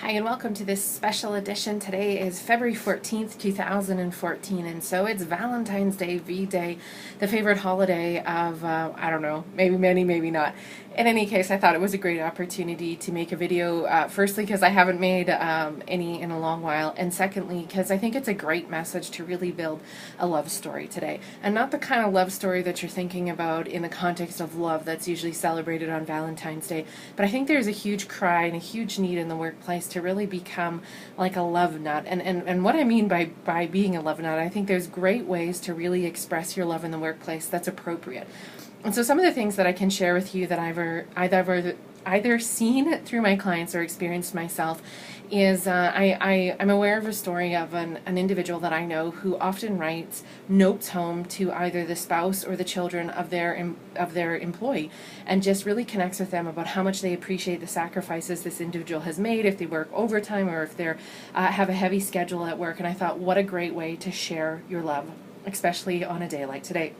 Hi and welcome to this special edition. Today is February 14th, 2014, and so it's Valentine's Day, V-Day, the favorite holiday of, I don't know, maybe many, maybe not. In any case, I thought it was a great opportunity to make a video, firstly because I haven't made any in a long while, and secondly because I think it's a great message to really build a love story today. And not the kind of love story that you're thinking about in the context of love that's usually celebrated on Valentine's Day, but I think there's a huge cry and a huge need in the workplace to really become like a love nut. And what I mean by being a love nut, I think there's great ways to really express your love in the workplace that's appropriate. And so some of the things that I can share with you that I've either seen through my clients or experienced myself is I'm aware of a story of an individual that I know who often writes notes home to either the spouse or the children of their employee, and just really connects with them about how much they appreciate the sacrifices this individual has made, if they work overtime or if they have a heavy schedule at work. And I thought, what a great way to share your love, especially on a day like today.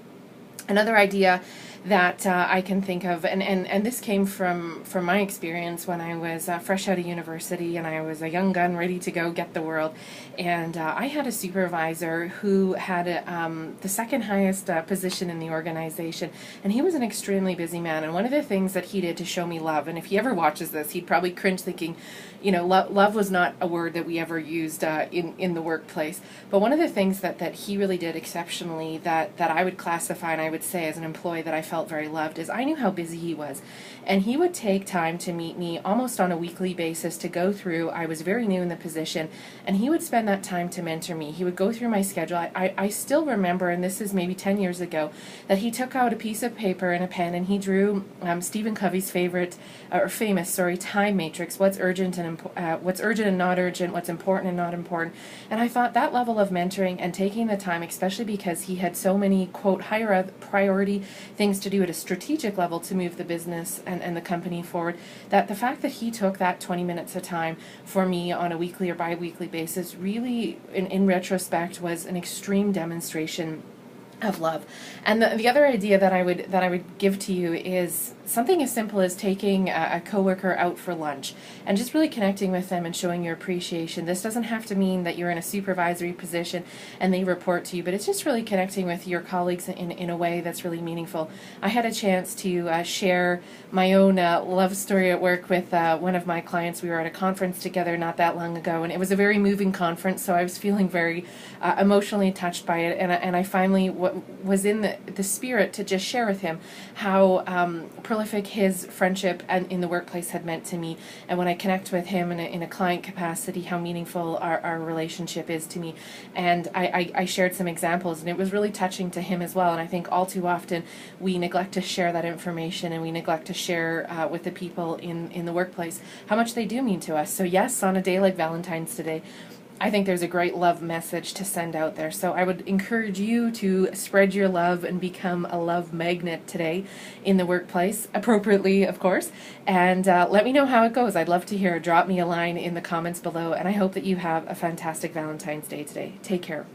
Another idea that I can think of, and this came from my experience when I was fresh out of university and I was a young gun ready to go get the world, and I had a supervisor who had the second highest position in the organization, and he was an extremely busy man. And one of the things that he did to show me love, and if he ever watches this, he'd probably cringe thinking, you know, love was not a word that we ever used in the workplace. But one of the things that he really did exceptionally that I would classify and I would say as an employee that I felt very loved is I knew how busy he was. And he would take time to meet me almost on a weekly basis to go through. I was very new in the position, and he would spend that time to mentor me. He would go through my schedule. I still remember, and this is maybe 10 years ago, that he took out a piece of paper and a pen and he drew Stephen Covey's famous time matrix. What's urgent and not urgent, what's important and not important. And I thought that level of mentoring and taking the time, especially because he had so many, quote, higher priority things to do at a strategic level to move the business and the company forward, that the fact that he took that 20 minutes of time for me on a weekly or bi-weekly basis really, in retrospect, was an extreme demonstration of love. And the other idea that I would give to you is something as simple as taking a coworker out for lunch and just really connecting with them and showing your appreciation. This doesn't have to mean that you're in a supervisory position and they report to you, but it's just really connecting with your colleagues in a way that's really meaningful. I had a chance to share my own love story at work with one of my clients. We were at a conference together not that long ago, and it was a very moving conference, so I was feeling very emotionally touched by it, and I finally was in the spirit to just share with him how prolific his friendship and in the workplace had meant to me, and when I connect with him in a client capacity, how meaningful our relationship is to me. And I shared some examples, and it was really touching to him as well. And I think all too often we neglect to share that information, and we neglect to share with the people in the workplace how much they do mean to us. So yes, on a day like Valentine's today, I think there's a great love message to send out there. So I would encourage you to spread your love and become a love magnet today in the workplace, appropriately, of course. And let me know how it goes. I'd love to hear. Drop me a line in the comments below. And I hope that you have a fantastic Valentine's Day today. Take care.